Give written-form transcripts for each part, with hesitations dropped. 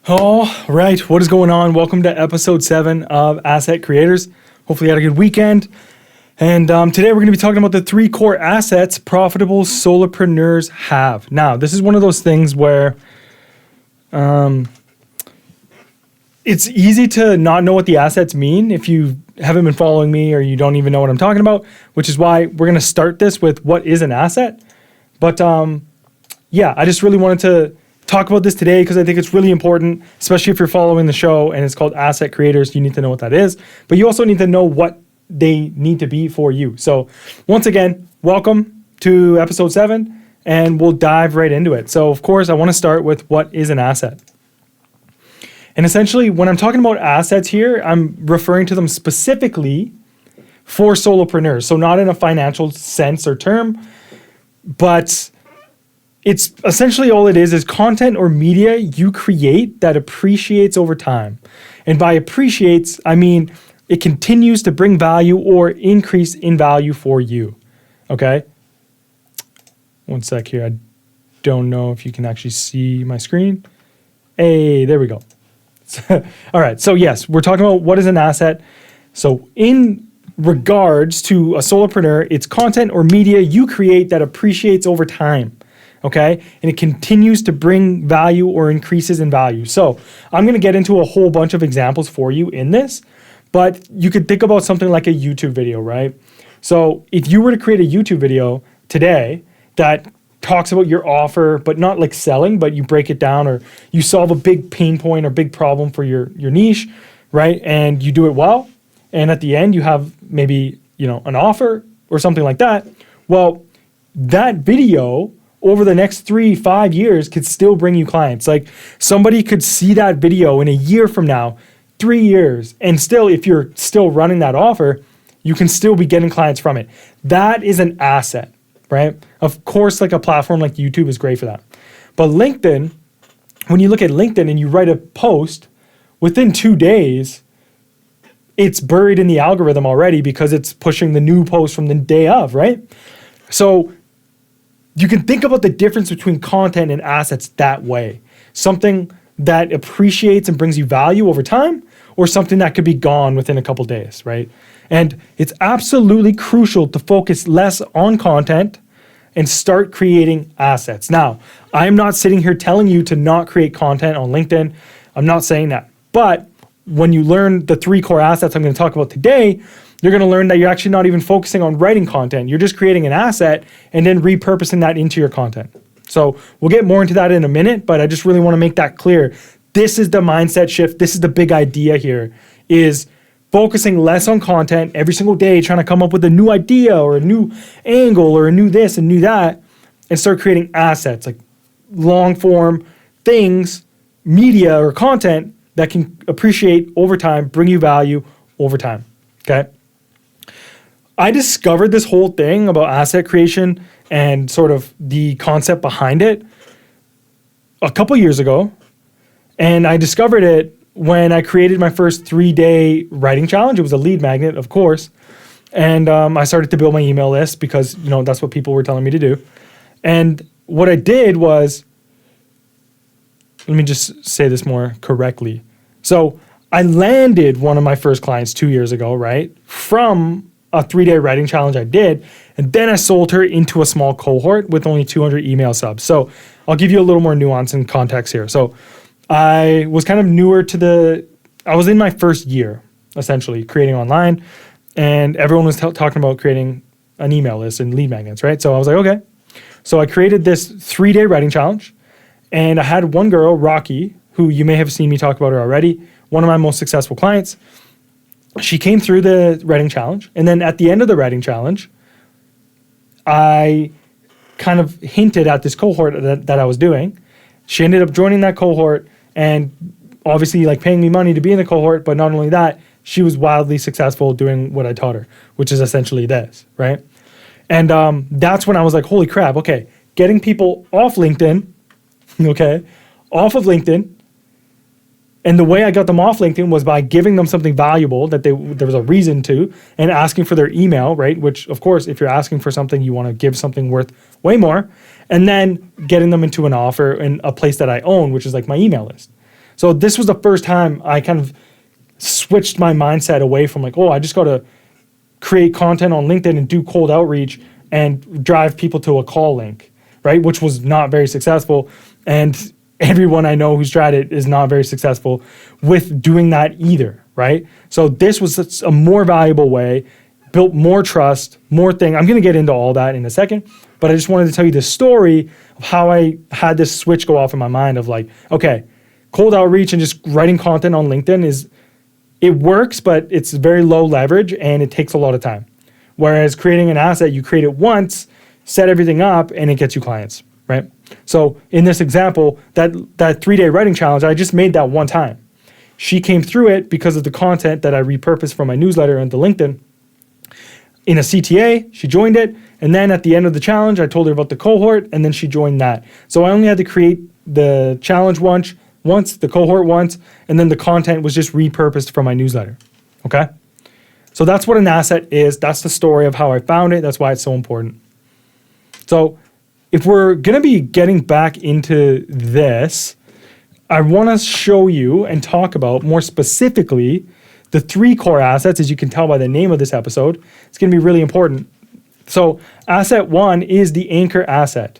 All right, what is going on? Welcome to episode 7 of Asset Creators. Hopefully you had a good weekend. And today we're going to be talking about the 3 core assets profitable solopreneurs have. Now, this is one of those things where it's easy to not know what the assets mean if you haven't been following me or you don't even know what I'm talking about, which is why we're going to start this with what is an asset. But yeah, I just really wanted to talk about this today because I think it's really important, especially if you're following the show and it's called Asset Creators. You need to know what that is, but you also need to know what they need to be for you. So once again, welcome to episode 7 and we'll dive right into it. So of course, I want to start with what is an asset. And essentially, when I'm talking about assets here, I'm referring to them specifically for solopreneurs. So not in a financial sense or term, but it's essentially all it is content or media you create that appreciates over time. And by appreciates, I mean it continues to bring value or increase in value for you. Okay? One sec here. I don't know if you can actually see my screen. Hey, there we go. All right. So yes, we're talking about what is an asset. So in regards to a solopreneur, it's content or media you create that appreciates over time. Okay. And it continues to bring value or increases in value. So I'm going to get into a whole bunch of examples for you in this, but you could think about something like a YouTube video, right? So if you were to create a YouTube video today that talks about your offer, but not like selling, but you break it down or you solve a big pain point or big problem for your niche, right? And you do it well. And at the end you have maybe, an offer or something like that. Well, that video over the next 3-5 years could still bring you clients. Like somebody could see that video in a year from now, 3 years, and still, if you're still running that offer, you can still be getting clients from it. That is an asset, right? Of course, like a platform like YouTube is great for that. But LinkedIn, when you look at LinkedIn and you write a post, within 2 days, it's buried in the algorithm already because it's pushing the new post from the day of, right? So you can think about the difference between content and assets that way. Something that appreciates and brings you value over time, or something that could be gone within a couple days, right? And it's absolutely crucial to focus less on content and start creating assets. Now, I'm not sitting here telling you to not create content on LinkedIn. I'm not saying that. But when you learn the 3 core assets I'm going to talk about today, you're going to learn that you're actually not even focusing on writing content. You're just creating an asset and then repurposing that into your content. So we'll get more into that in a minute, but I just really want to make that clear. This is the mindset shift. This is the big idea here, is focusing less on content every single day, trying to come up with a new idea or a new angle or a new this and new that, and start creating assets like long form things, media or content that can appreciate over time, bring you value over time. Okay. I discovered this whole thing about asset creation and sort of the concept behind it a couple years ago. And I discovered it when I created my first 3-day writing challenge. It was a lead magnet, of course. And I started to build my email list because, that's what people were telling me to do. And what I did was, let me just say this more correctly. So I landed one of my first clients 2 years ago, right? From a 3-day writing challenge I did. And then I sold her into a small cohort with only 200 email subs. So I'll give you a little more nuance and context here. So I was kind of newer I was in my first year, essentially, creating online. And everyone was talking about creating an email list and lead magnets, right? So I was like, okay. So I created this 3-day writing challenge. And I had one girl, Rocky, who you may have seen me talk about her already, one of my most successful clients. She came through the writing challenge. And then at the end of the writing challenge, I kind of hinted at this cohort that I was doing. She ended up joining that cohort and obviously like paying me money to be in the cohort. But not only that, she was wildly successful doing what I taught her, which is essentially this, right? And that's when I was like, holy crap, okay, getting people off LinkedIn, off of LinkedIn. And the way I got them off LinkedIn was by giving them something valuable that there was a reason to, and asking for their email, right? Which, of course, if you're asking for something, you want to give something worth way more. And then getting them into an offer in a place that I own, which is like my email list. So this was the first time I kind of switched my mindset away from like, oh, I just got to create content on LinkedIn and do cold outreach and drive people to a call link, right? Which was not very successful. And everyone I know who's tried it is not very successful with doing that either, right? So this was a more valuable way, built more trust, more thing. I'm going to get into all that in a second, but I just wanted to tell you the story of how I had this switch go off in my mind of like, okay, cold outreach and just writing content on LinkedIn it works, but it's very low leverage and it takes a lot of time. Whereas creating an asset, you create it once, set everything up, and it gets you clients, right? So in this example, that 3-day writing challenge, I just made that one time. She came through it because of the content that I repurposed from my newsletter into LinkedIn. In a CTA, she joined it, and then at the end of the challenge, I told her about the cohort, and then she joined that. So I only had to create the challenge once, the cohort once, and then the content was just repurposed from my newsletter, okay? So that's what an asset is. That's the story of how I found it. That's why it's so important. So if we're going to be getting back into this, I want to show you and talk about more specifically the 3 core assets, as you can tell by the name of this episode. It's going to be really important. So asset 1 is the anchor asset,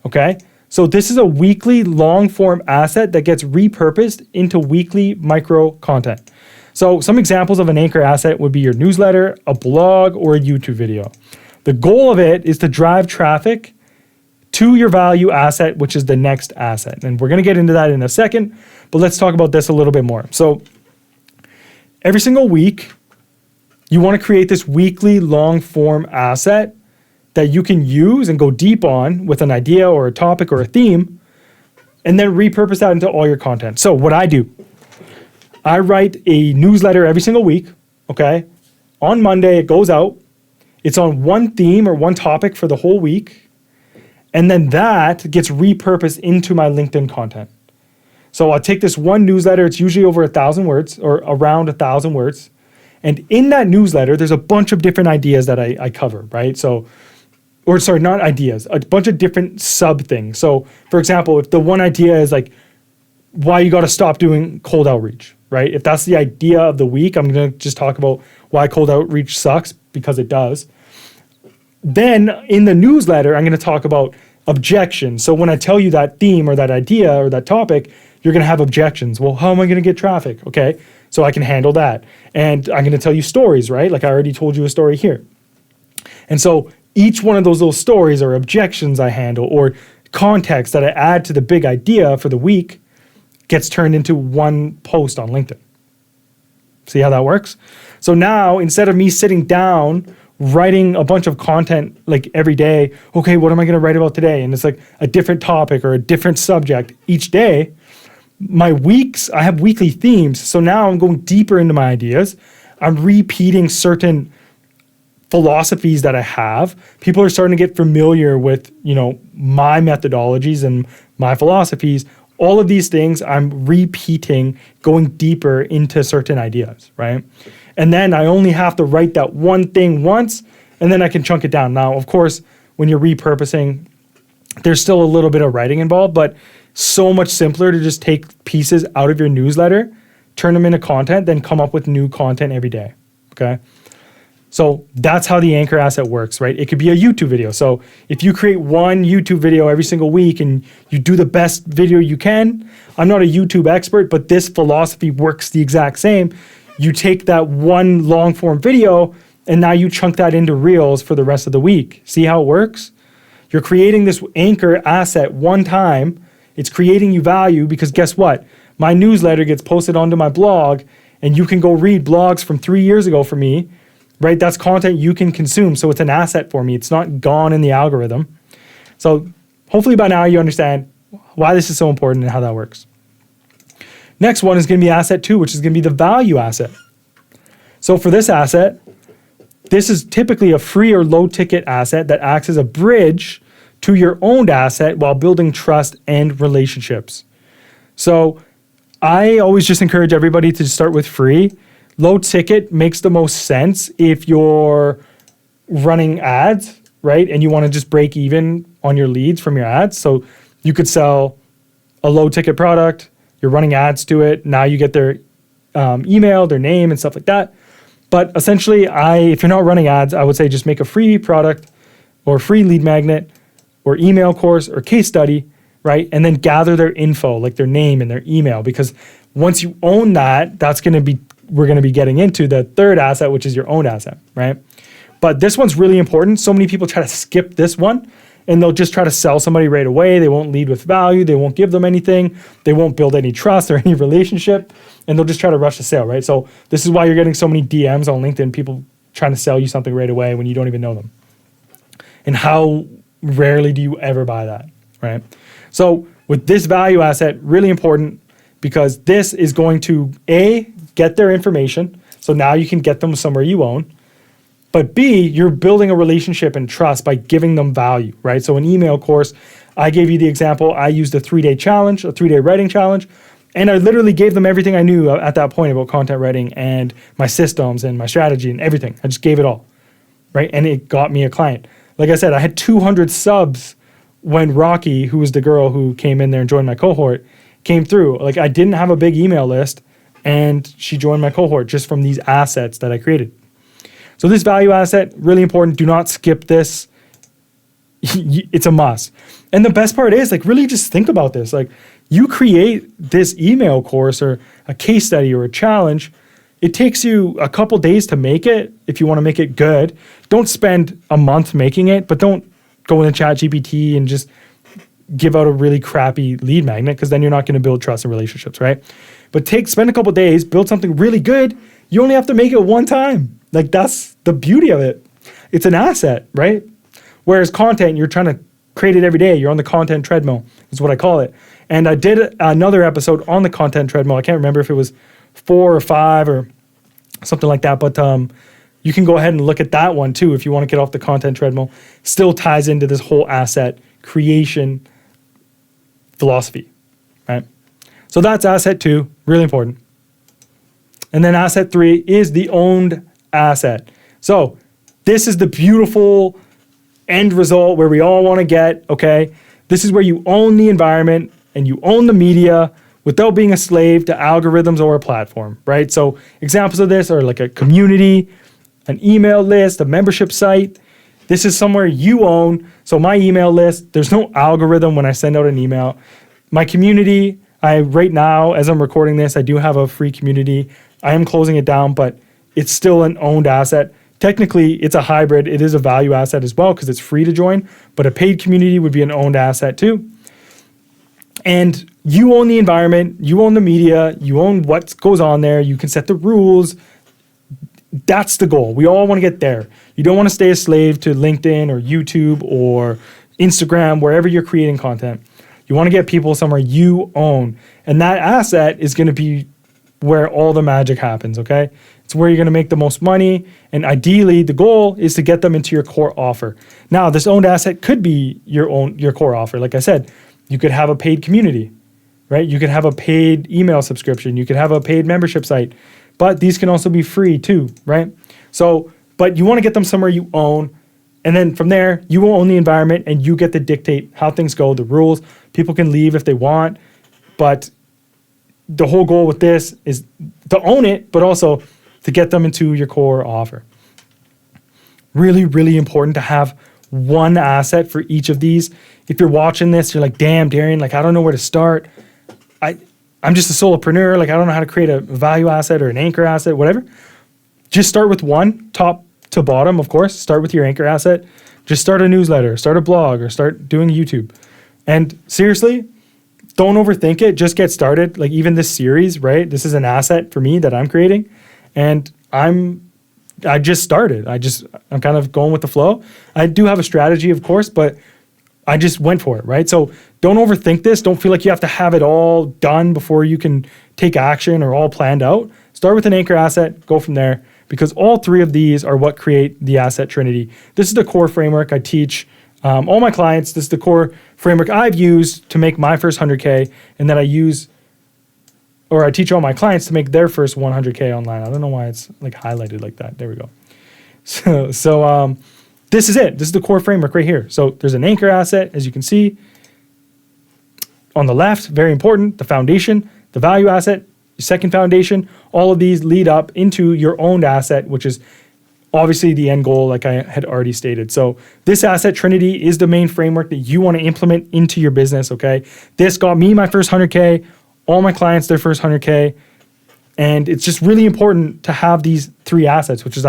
okay? So this is a weekly long form asset that gets repurposed into weekly micro content. So some examples of an anchor asset would be your newsletter, a blog, or a YouTube video. The goal of it is to drive traffic to your value asset, which is the next asset. And we're going to get into that in a second, but let's talk about this a little bit more. So every single week, you want to create this weekly long form asset that you can use and go deep on with an idea or a topic or a theme, and then repurpose that into all your content. So what I do, I write a newsletter every single week, okay? On Monday, it goes out. It's on one theme or one topic for the whole week. And then that gets repurposed into my LinkedIn content. So I'll take this one newsletter. It's usually over 1,000 words or around 1,000 words. And in that newsletter, there's a bunch of different ideas that I cover, right? So, or sorry, not ideas, a bunch of different sub things. So for example, if the one idea is like why you got to stop doing cold outreach, right? If that's the idea of the week, I'm going to just talk about why cold outreach sucks, because it does. Then in the newsletter, I'm going to talk about objections. So when I tell you that theme or that idea or that topic, you're going to have objections. Well, how am I going to get traffic? Okay, so I can handle that. And I'm going to tell you stories, right? Like I already told you a story here. And so each one of those little stories or objections I handle or context that I add to the big idea for the week gets turned into one post on LinkedIn. See how that works? So now instead of me sitting down writing a bunch of content like every day, okay, what am I going to write about today? And it's like a different topic or a different subject each day. My weeks, I have weekly themes. So now I'm going deeper into my ideas. I'm repeating certain philosophies that I have. People are starting to get familiar with, my methodologies and my philosophies. All of these things I'm repeating, going deeper into certain ideas, right? And then I only have to write that one thing once, and then I can chunk it down. Now, of course, when you're repurposing, there's still a little bit of writing involved, but so much simpler to just take pieces out of your newsletter, turn them into content, then come up with new content every day, okay? So that's how the anchor asset works, right? It could be a YouTube video. So if you create one YouTube video every single week and you do the best video you can, I'm not a YouTube expert, but this philosophy works the exact same. You take that one long form video and now you chunk that into reels for the rest of the week. See how it works? You're creating this anchor asset one time. It's creating you value because guess what? My newsletter gets posted onto my blog and you can go read blogs from 3 years ago for me, right? That's content you can consume. So it's an asset for me. It's not gone in the algorithm. So hopefully by now you understand why this is so important and how that works. Next one is going to be asset 2, which is going to be the value asset. So for this asset, this is typically a free or low ticket asset that acts as a bridge to your owned asset while building trust and relationships. So I always just encourage everybody to start with free. Low ticket makes the most sense if you're running ads, right? And you want to just break even on your leads from your ads. So you could sell a low ticket product. You're running ads to it. Now you get their email, their name, and stuff like that. But essentially, if you're not running ads, I would say just make a free product or free lead magnet or email course or case study, right? And then gather their info, like their name and their email, because once you own that, we're going to be getting into the third asset, which is your own asset, right? But this one's really important. So many people try to skip this one and they'll just try to sell somebody right away. They won't lead with value. They won't give them anything. They won't build any trust or any relationship, and they'll just try to rush the sale, right? So this is why you're getting so many DMs on LinkedIn, people trying to sell you something right away when you don't even know them. And how rarely do you ever buy that, right? So with this value asset, really important, because this is going to get their information. So now you can get them somewhere you own. But B, you're building a relationship and trust by giving them value, right? So an email course, I gave you the example. I used a 3-day challenge, a 3-day writing challenge, and I literally gave them everything I knew at that point about content writing and my systems and my strategy and everything. I just gave it all, right? And it got me a client. Like I said, I had 200 subs when Rocky, who was the girl who came in there and joined my cohort, came through. Like, I didn't have a big email list, and she joined my cohort just from these assets that I created. So this value asset, really important. Do not skip this. It's a must. And the best part is, like, really just think about this. Like, you create this email course or a case study or a challenge. It takes you a couple days to make it if you want to make it good. Don't spend a month making it, but don't go into ChatGPT and just give out a really crappy lead magnet, because then you're not going to build trust and relationships, right? But spend a couple days, build something really good. You only have to make it one time. Like, that's the beauty of it. It's an asset, right? Whereas content, you're trying to create it every day. You're on the content treadmill, is what I call it. And I did another episode on the content treadmill. I can't remember if it was 4 or 5 or something like that, but you can go ahead and look at that one too if you want to get off the content treadmill. Still ties into this whole asset creation philosophy, right? So that's asset 2, really important. And then asset 3 is the owned asset. So this is the beautiful end result where we all want to get, okay? This is where you own the environment and you own the media without being a slave to algorithms or a platform, right? So examples of this are like a community, an email list, a membership site. This is somewhere you own. So my email list, there's no algorithm when I send out an email. My community, right now, as I'm recording this, I do have a free community. I am closing it down, but it's still an owned asset. Technically, it's a hybrid. It is a value asset as well because it's free to join, but a paid community would be an owned asset too. And you own the environment, you own the media, you own what goes on there, you can set the rules. That's the goal. We all want to get there. You don't want to stay a slave to LinkedIn or YouTube or Instagram, wherever you're creating content. You want to get people somewhere you own. And that asset is going to be where all the magic happens, okay? It's where you're going to make the most money. And ideally, the goal is to get them into your core offer. Now, this owned asset could be your core offer. Like I said, you could have a paid community, right? You could have a paid email subscription. You could have a paid membership site. But these can also be free too, right? So, but you want to get them somewhere you own. And then from there, you will own the environment and you get to dictate how things go, the rules. People can leave if they want. But the whole goal with this is to own it, but also to get them into your core offer. Really, really important to have one asset for each of these. If you're watching this, you're like, damn, Darian, like, I don't know where to start. I'm just a solopreneur. Like, I don't know how to create a value asset or an anchor asset, whatever. Just start with one, top to bottom, of course. Start with your anchor asset. Just start a newsletter, start a blog, or start doing YouTube. And seriously, don't overthink it. Just get started. Like, even this series, right? This is an asset for me that I'm creating. And I just started. I'm kind of going with the flow. I do have a strategy, of course, but I just went for it, right? So don't overthink this. Don't feel like you have to have it all done before you can take action or all planned out. Start with an anchor asset, go from there, because all three of these are what create the asset trinity. This is the core framework I teach all my clients. This is the core framework I've used to make my first 100K, and then I teach all my clients to make their first 100K online. I don't know why it's like highlighted like that. There we go. So this is it. This is the core framework right here. So there's an anchor asset, as you can see. On the left, very important, the foundation. the value asset, second foundation. All of these lead up into your owned asset, which is obviously the end goal, like I had already stated. So this asset trinity is the main framework that you want to implement into your business, okay? This got me my first 100K, all my clients their first 100K. And it's just really important to have these three assets, which is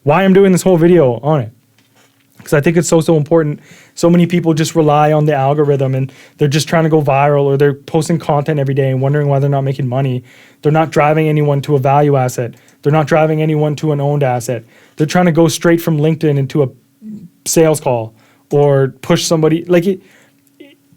why I'm doing this whole video on it. Because I think it's so important. So many people just rely on the algorithm and they're just trying to go viral, or they're posting content every day and wondering why they're not making money. They're not driving anyone to a value asset. They're not driving anyone to an owned asset. They're trying to go straight from LinkedIn into a sales call or push somebody.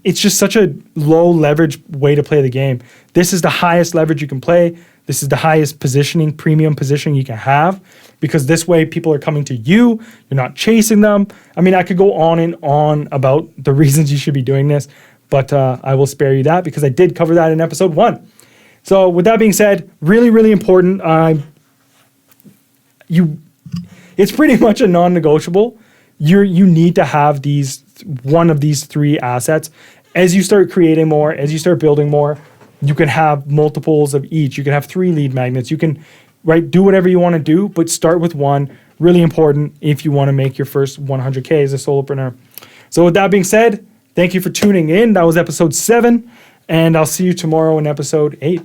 It's just such a low leverage way to play the game. This is the highest leverage you can play. This is the highest positioning, premium positioning you can have, because this way people are coming to you. You're not chasing them. I mean, I could go on and on about the reasons you should be doing this, but I will spare you that because I did cover that in episode 1. So with that being said, really, really important. It's pretty much a non-negotiable. You need to have one of these three assets. As you start creating more, as you start building more, you can have multiples of each. You can have 3 lead magnets. You can, do whatever you want to do, but start with one. Really important if you want to make your first 100K as a solopreneur. So with that being said, thank you for tuning in. That was episode 7, and I'll see you tomorrow in episode 8.